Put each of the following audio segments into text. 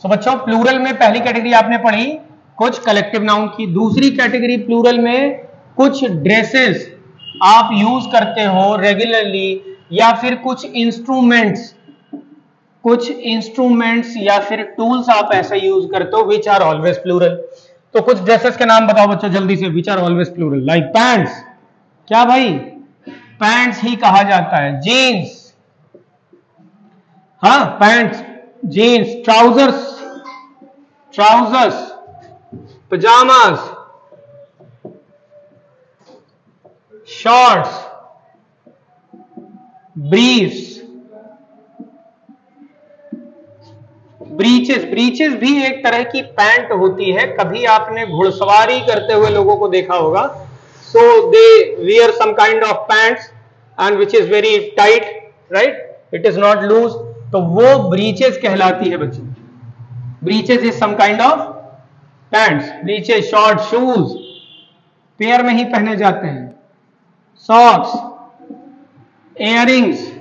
तो बच्चों प्लूरल में पहली कैटेगरी आपने पढ़ी कुछ कलेक्टिव नाउन की, दूसरी कैटेगरी प्लूरल में कुछ ड्रेसेस आप यूज करते हो रेगुलरली, या फिर कुछ इंस्ट्रूमेंट्स या फिर टूल्स आप ऐसा यूज करते हो विच आर ऑलवेज प्लूरल। तो कुछ ड्रेसेस के नाम बताओ बच्चों जल्दी से, which are always plural. Like pants, क्या भाई पैंट्स ही कहा जाता है। जीन्स, हाँ pants jeans. Trousers, pyjamas, shorts, briefs, breeches भी एक तरह की पैंट होती है। कभी आपने घुड़सवारी करते हुए लोगों को देखा होगा, so they wear some kind of pants and which is very tight, right, it is not loose, तो वो ब्रीचेस कहलाती है बच्चों। Breeches is some kind of pants. Breeches, short, shoes pair में ही पहने जाते हैं। Socks, earrings.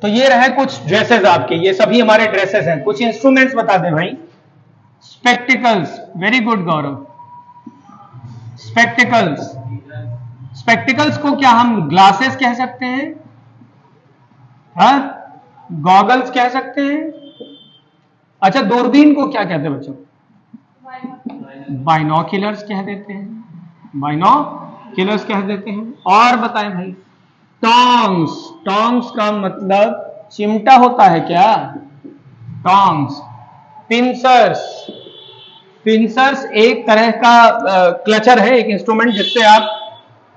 तो ये रहे कुछ ड्रेसेस आपके, ये सभी हमारे ड्रेसेस हैं। कुछ इंस्ट्रूमेंट्स बता दें भाई। स्पेक्टिकल्स, वेरी गुड गौरव। स्पेक्टिकल्स को क्या हम ग्लासेस कह सकते हैं, हाँ गॉगल्स कह सकते हैं। अच्छा दूरबीन को क्या कहते हैं बच्चों? बाइनोक्यूलर्स कह देते हैं, बाइनोक्यूलर्स कह देते हैं। और बताएं भाई। टोंग्स का मतलब चिमटा होता है क्या? टोंग्स। पिंसर्स एक तरह का क्लचर है, एक इंस्ट्रूमेंट जिससे आप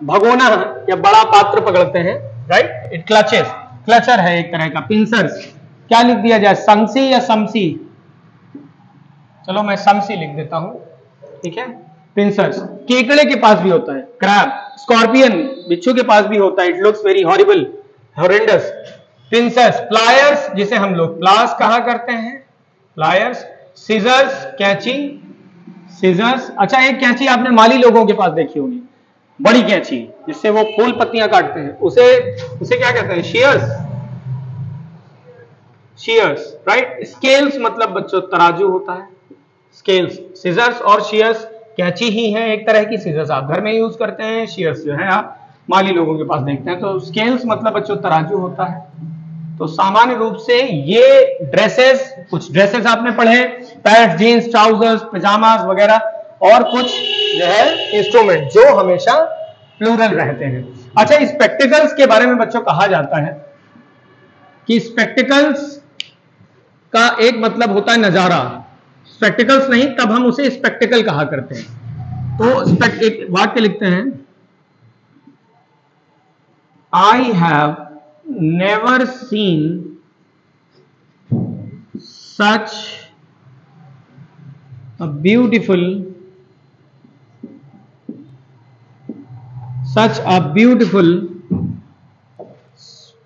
भगोना या बड़ा पात्र पकड़ते हैं, राइट, इट क्लचर है एक तरह का। पिंसर्स क्या लिख दिया जाए, समसी या समसी? चलो मैं समसी लिख देता हूं, ठीक है। पिंसर्स केकड़े के पास भी होता है, क्रैब, स्कॉर्पियन बिच्छू के पास भी होता है, it looks very horrible, horrendous. Pincers. Pliers जिसे हम लोग प्लास कहा करते हैं, प्लायर्स। सीजर्स, कैंची, सीजर्स। अच्छा एक कैंची आपने माली लोगों के पास देखी होगी, बड़ी कैंची जिससे वो फूल पत्तियां काटते हैं, उसे क्या कहते हैं? Shears, right. स्केल्स मतलब बच्चों तराजू होता है, स्केल्स। सीजर्स और शीयर्स कैंची ही है एक तरह की। सीजर्स आप घर में यूज करते हैं, शीयर्स जो है आप माली लोगों के पास देखते हैं। तो स्केल्स मतलब बच्चों तराजू होता है। तो सामान्य रूप से ये ड्रेसेस, कुछ ड्रेसेस आपने पढ़े, पैंट्स, जीन्स, ट्राउजर्स, पजामास वगैरह, और कुछ जो है इंस्ट्रूमेंट जो हमेशा प्लूरल रहते हैं। अच्छा स्पेक्टिकल्स के बारे में बच्चों कहा जाता है कि स्पेक्टिकल्स का एक मतलब होता है नजारा। स्पेक्टिकल्स नहीं तब हम उसे स्पेक्टिकल कहा करते हैं। तो एक वाक्य लिखते हैं, आई have never seen such a beautiful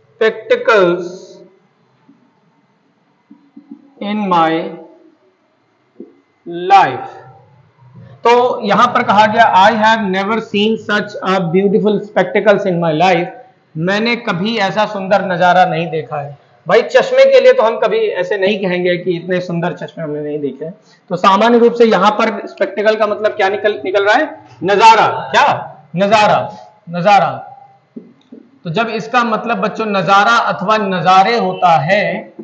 spectacles in my life। तो यहां पर कहा गया आई have never seen such a beautiful spectacles in my life, मैंने कभी ऐसा सुंदर नजारा नहीं देखा है। भाई चश्मे के लिए तो हम कभी ऐसे नहीं कहेंगे कि इतने सुंदर चश्मे हमने नहीं देखे। तो सामान्य रूप से यहां पर स्पेक्टिकल का मतलब क्या निकल रहा है? नजारा। क्या? नजारा। तो जब इसका मतलब बच्चों नजारा अथवा नजारे होता है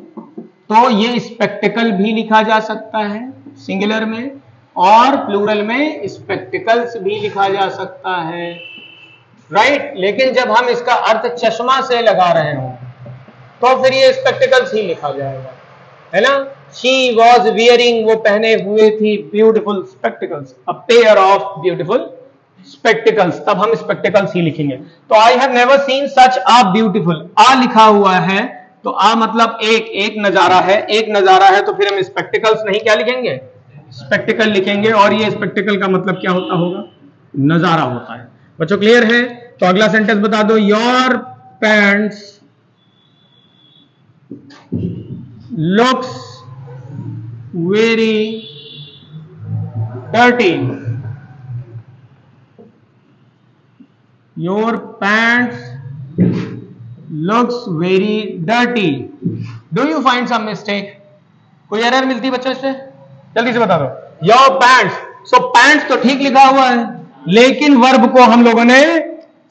तो ये स्पेक्टिकल भी लिखा जा सकता है सिंगुलर में, और प्लूरल में स्पेक्टिकल्स भी लिखा जा सकता है, राइट। लेकिन जब हम इसका अर्थ चश्मा से लगा रहे हो तो फिर ये स्पेक्टिकल्स ही लिखा जाएगा, है ना। शी वॉज वियरिंग, वो पहने हुए थी, beautiful spectacles, a pair of beautiful spectacles, तब हम स्पेक्टिकल्स ही लिखेंगे। तो I have never seen such a beautiful, a लिखा हुआ है तो आ मतलब एक नजारा है, तो फिर हम स्पेक्टिकल्स नहीं क्या लिखेंगे? स्पेक्टिकल लिखेंगे। और ये स्पेक्टिकल का मतलब क्या होगा? नजारा होता है। बच्चों क्लियर है? तो अगला सेंटेंस बता दो, your pants looks very dirty, your pants looks very dirty. Do you find some mistake? कोई एरर मिलती है बच्चों इससे? जल्दी से बता दो। Your pants. So pants तो ठीक लिखा हुआ है, लेकिन वर्ब को हम लोगों ने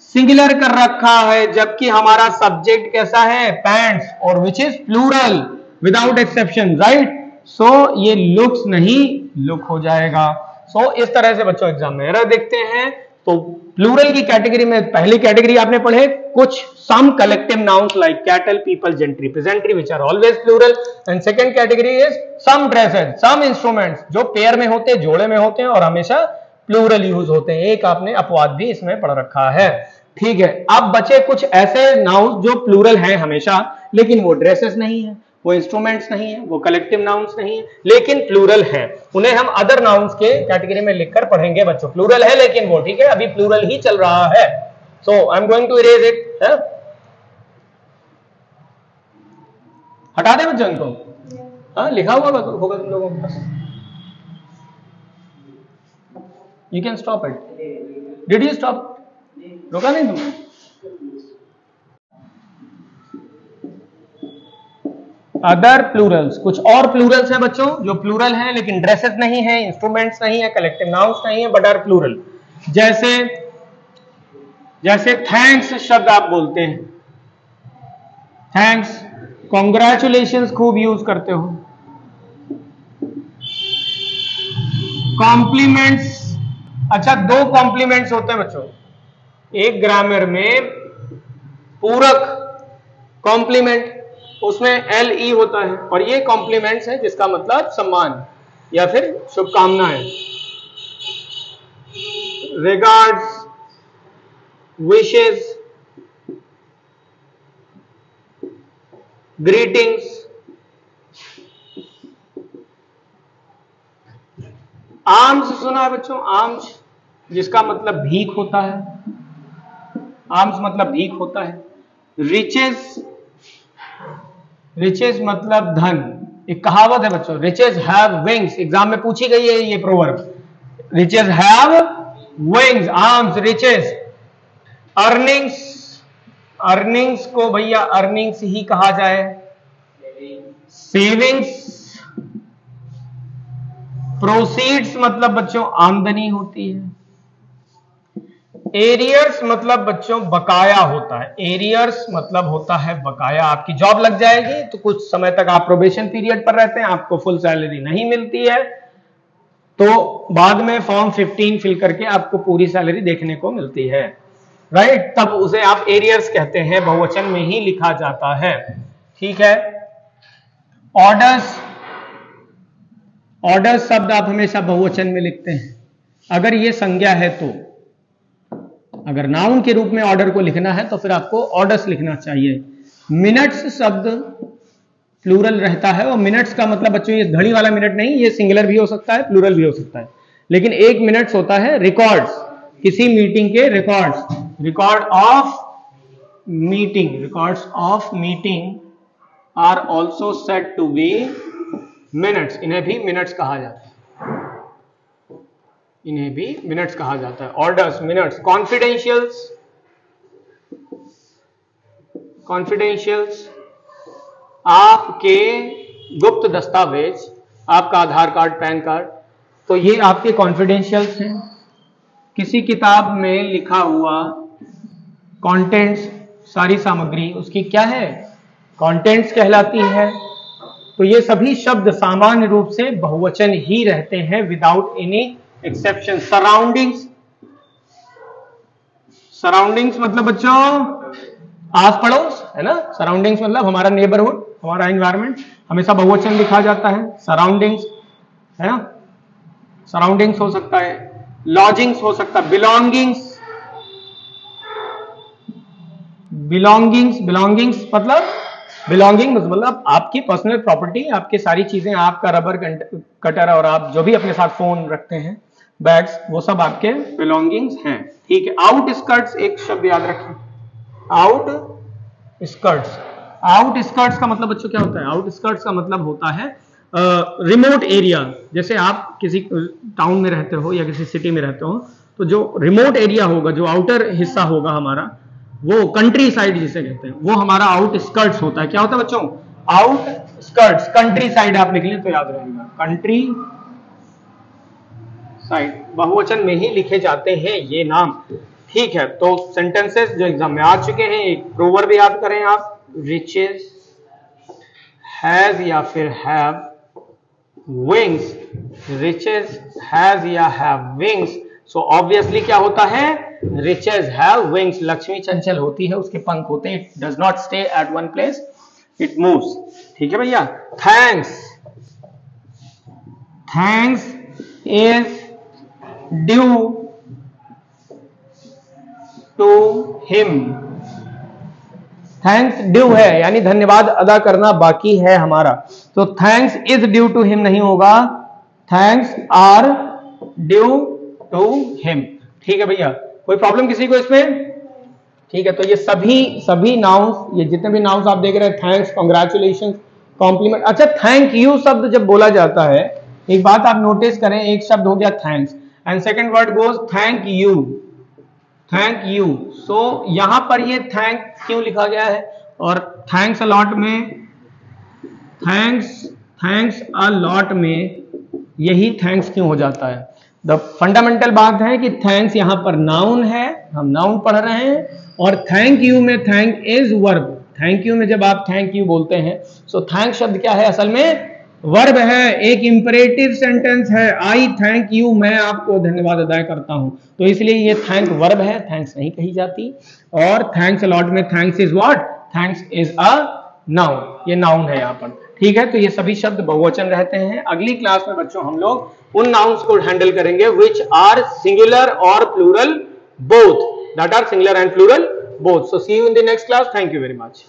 सिंगुलर कर रखा है, जबकि हमारा सब्जेक्ट कैसा है? पैंट्स, और which is plural without exception, right? So ये लुक्स नहीं लुक हो जाएगा। सो इस तरह से बच्चों एग्जाम में एरर देखते हैं। तो प्लूरल की कैटेगरी में पहली कैटेगरी आपने पढ़े कुछ some collective nouns like cattle, people, gentry, peasantry which are always plural, and second category is some dresses, some instruments जो पेयर में होते हैं, जोड़े में होते हैं और हमेशा प्लूरल यूज होते हैं। एक आपने अपवाद भी इसमें पढ़ रखा है, ठीक है। अब बचे कुछ ऐसे नाउन्स जो प्लूरल हैं हमेशा, लेकिन वो ड्रेसेस नहीं है, वो इंस्ट्रूमेंट्स नहीं है, वो कलेक्टिव नाउन्स नहीं है, लेकिन प्लूरल है। उन्हें हम अदर नाउन्स के कैटेगरी में लिखकर पढ़ेंगे बच्चों। प्लूरल है लेकिन वो, ठीक है, अभी प्लूरल ही चल रहा है। So I am going to erase it. हटा दे बच्चों इनको। हाँ, लिखा हुआ होगा तुम लोगों के पास। You can stop it. Did you stop? रोका नहीं तुमने? अदर प्लूरल्स, कुछ और प्लूरल्स हैं बच्चों जो प्लूरल हैं लेकिन ड्रेसेस नहीं है, इंस्ट्रूमेंट्स नहीं है, कलेक्टिव नाउन्स नहीं है, बट आर प्लूरल। जैसे थैंक्स शब्द आप बोलते हैं, थैंक्स, कॉन्ग्रेचुलेशंस खूब यूज करते हो। कॉम्प्लीमेंट्स, अच्छा दो कॉम्प्लीमेंट्स होते हैं बच्चों, एक ग्रामर में पूरक कॉम्प्लीमेंट, उसमें LE होता है, और ये कॉम्प्लीमेंट्स है जिसका मतलब सम्मान या फिर शुभकामनाएं। Regards, wishes, greetings. आर्म्स सुना है बच्चों? आर्म्स जिसका मतलब भीख होता है, आर्म्स मतलब भीख होता है। रिचेस, रिचेस मतलब धन। एक कहावत है बच्चों, रिचेस हैव विंग्स, एग्जाम में पूछी गई है ये proverb. Riches have wings, arms, riches. Earnings, earnings को भैया अर्निंग्स ही कहा जाए। सेविंग्स। प्रोसीड्स मतलब बच्चों आमदनी होती है। एरियर्स मतलब बच्चों बकाया होता है। एरियर्स मतलब होता है बकाया। आपकी जॉब लग जाएगी तो कुछ समय तक आप प्रोबेशन पीरियड पर रहते हैं, आपको फुल सैलरी नहीं मिलती है, तो बाद में फॉर्म 15 फिल करके आपको पूरी सैलरी देखने को मिलती है, राइट? तब उसे आप एरियर्स कहते हैं, बहुवचन में ही लिखा जाता है, ठीक है। ऑर्डर्स, ऑर्डर्स शब्द आप हमेशा बहुवचन में लिखते हैं अगर ये संज्ञा है तो। अगर नाउन के रूप में ऑर्डर को लिखना है तो फिर आपको ऑर्डर्स लिखना चाहिए। मिनट्स शब्द प्लूरल रहता है, और मिनट्स का मतलब बच्चों ये घड़ी वाला मिनट नहीं, ये सिंगुलर भी हो सकता है, प्लूरल भी हो सकता है, लेकिन एक मिनट्स होता है। रिकॉर्ड्स, किसी मीटिंग के records, record of meeting, records of meeting are also said to be minutes, इन्हें भी मिनट्स कहा जाता है, इन्हें भी मिनट्स कहा जाता है। Orders, minutes. कॉन्फिडेंशियल्स, कॉन्फिडेंशियल्स आपके गुप्त दस्तावेज, आपका आधार कार्ड, पैन कार्ड, तो ये आपके कॉन्फिडेंशियल्स हैं। किसी किताब में लिखा हुआ कंटेंट्स, सारी सामग्री उसकी क्या है? कंटेंट्स कहलाती है। तो ये सभी शब्द सामान्य रूप से बहुवचन ही रहते हैं without any exception. Surroundings, surroundings मतलब बच्चों आस पड़ोस, है ना? सराउंडिंग्स मतलब हमारा नेबरहुड, हमारा एनवायरमेंट, हमेशा बहुवचन लिखा जाता है। सराउंडिंग्स, है ना? सराउंडिंग्स हो सकता है, लॉजिंग्स हो सकता है, बिलोंगिंग्स, बिलोंगिंग्स, बिलोंगिंग्स मतलब बिलोंगिंग मतलब आपकी पर्सनल प्रॉपर्टी, आपकी सारी चीजें, आपका रबर कटर और आप जो भी अपने साथ फोन रखते हैं, बैग्स, वो सब आपके बिलोंगिंग्स हैं, ठीक है। आउट स्कर्ट्स एक शब्द याद रखें, आउट स्कर्ट्स। आउट स्कर्ट्स का मतलब बच्चों क्या होता है? आउट स्कर्ट्स का मतलब होता है रिमोट एरिया। जैसे आप किसी टाउन में रहते हो या किसी सिटी में रहते हो, तो जो रिमोट एरिया होगा, जो आउटर हिस्सा होगा हमारा, वो कंट्री साइड जिसे कहते हैं, वो हमारा आउट स्कर्ट्स होता है। क्या होता है बच्चों? Out skirts. कंट्री साइड आप लिख लें तो याद रहेगा, कंट्री साइड बहुवचन में ही लिखे जाते हैं ये नाम। ठीक है, तो सेंटेंसेस जो एग्जाम में आ चुके हैं, एक प्रोवर्ब याद करें आप, रिचेस हैज या फिर हैव विंग्स, रिचेस हैज या हैव विंग्स। सो ऑब्वियसली क्या होता है? Riches have wings. लक्ष्मी चंचल होती है, उसके पंख होते हैं, it does not stay at one place, it moves. ठीक है भैया। Thanks, thanks is due to him. Thanks due है, यानी धन्यवाद अदा करना बाकी है हमारा। तो thanks is due to him नहीं होगा, thanks are due to him. ठीक है भैया, कोई प्रॉब्लम किसी को इसमें? ठीक है, तो ये सभी नाउन्स, ये जितने भी नाउन्स आप देख रहे हैं, थैंक्स, कॉन्ग्रेचुलेशन, कॉम्प्लीमेंट। अच्छा, थैंक यू शब्द जब बोला जाता है, एक बात आप नोटिस करें, एक शब्द हो गया thanks and second word goes thank you, thank you. So यहां पर ये थैंक क्यों लिखा गया है? और थैंक्स अ लॉट में, थैंक्स अ लॉट में यही थैंक्स क्यों हो जाता है? द फंडामेंटल बात है कि थैंक्स यहां पर नाउन है, हम नाउन पढ़ रहे हैं, और थैंक यू में thank is verb. Thank you में जब आप थैंक यू बोलते हैं, सो थैंक शब्द क्या है? असल में वर्ब है, एक इंपरेटिव सेंटेंस है, आई थैंक यू, मैं आपको धन्यवाद अदा करता हूं, तो इसलिए ये थैंक वर्ब है, थैंक्स नहीं कही जाती। और थैंक्स अलॉट में thanks is what? Thanks is a noun, ये नाउन है यहाँ पर। ठीक है, तो ये सभी शब्द बहुवचन रहते हैं। अगली क्लास में बच्चों हम लोग उन नाउन्स को हैंडल करेंगे विच आर सिंगुलर और plural both, that are singular and plural both. So see you in the next class, thank you very much.